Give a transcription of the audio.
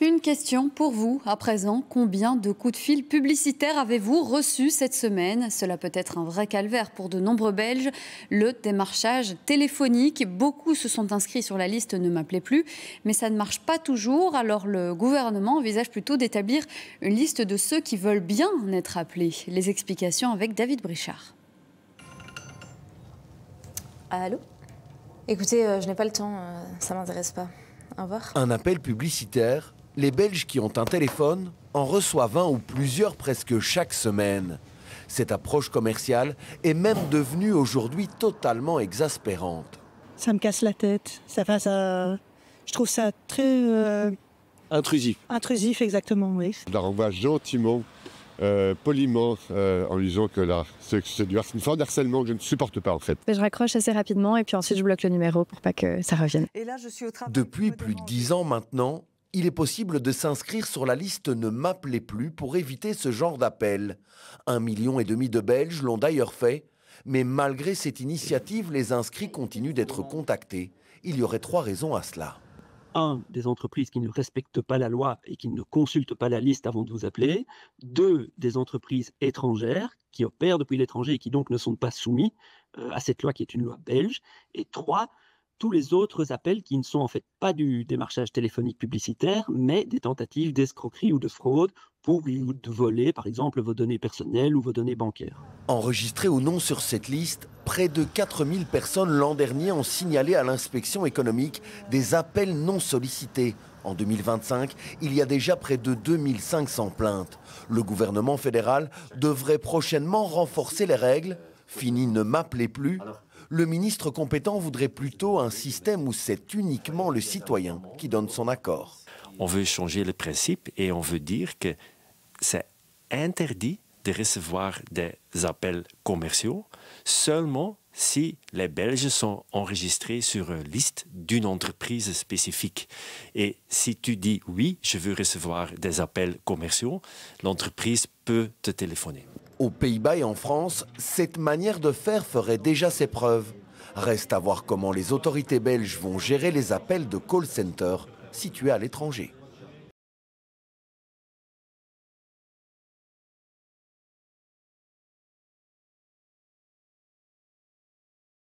Une question pour vous à présent. Combien de coups de fil publicitaires avez-vous reçus cette semaine? Cela peut être un vrai calvaire pour de nombreux Belges. Le démarchage téléphonique. Beaucoup se sont inscrits sur la liste Ne m'appelez plus. Mais ça ne marche pas toujours. Alors le gouvernement envisage plutôt d'établir une liste de ceux qui veulent bien être appelés. Les explications avec David Brichard. Allô? Écoutez, je n'ai pas le temps, ça m'intéresse pas. Au revoir. Un appel publicitaire, les Belges qui ont un téléphone en reçoivent un ou plusieurs presque chaque semaine. Cette approche commerciale est même devenue aujourd'hui totalement exaspérante. Ça me casse la tête. Je trouve ça très... Intrusif. Intrusif, exactement, oui. Je la renvoie gentiment, poliment, en lui disant que c'est une forme de harcèlement que je ne supporte pas en fait. Je raccroche assez rapidement et puis ensuite je bloque le numéro pour pas que ça revienne. Et là, je suis au travail. Depuis plus de 10 ans maintenant, il est possible de s'inscrire sur la liste Ne m'appelez plus pour éviter ce genre d'appel. 1,5 million de Belges l'ont d'ailleurs fait, mais malgré cette initiative, les inscrits continuent d'être contactés. Il y aurait 3 raisons à cela. 1, des entreprises qui ne respectent pas la loi et qui ne consultent pas la liste avant de vous appeler. 2, des entreprises étrangères qui opèrent depuis l'étranger et qui donc ne sont pas soumis à cette loi qui est une loi belge. Et 3, tous les autres appels qui ne sont en fait pas du démarchage téléphonique publicitaire, mais des tentatives d'escroquerie ou de fraude pour de voler, par exemple, vos données personnelles ou vos données bancaires. Enregistrés ou non sur cette liste, près de 4000 personnes l'an dernier ont signalé à l'inspection économique des appels non sollicités. En 2025, il y a déjà près de 2500 plaintes. Le gouvernement fédéral devrait prochainement renforcer les règles. Fini Ne m'appelez plus. Le ministre compétent voudrait plutôt un système où c'est uniquement le citoyen qui donne son accord. On veut changer le principe et on veut dire que c'est interdit de recevoir des appels commerciaux seulement si les Belges sont enregistrés sur une liste d'une entreprise spécifique. Et si tu dis « oui, je veux recevoir des appels commerciaux », l'entreprise peut te téléphoner. Aux Pays-Bas et en France, cette manière de faire ferait déjà ses preuves. Reste à voir comment les autorités belges vont gérer les appels de call center situés à l'étranger.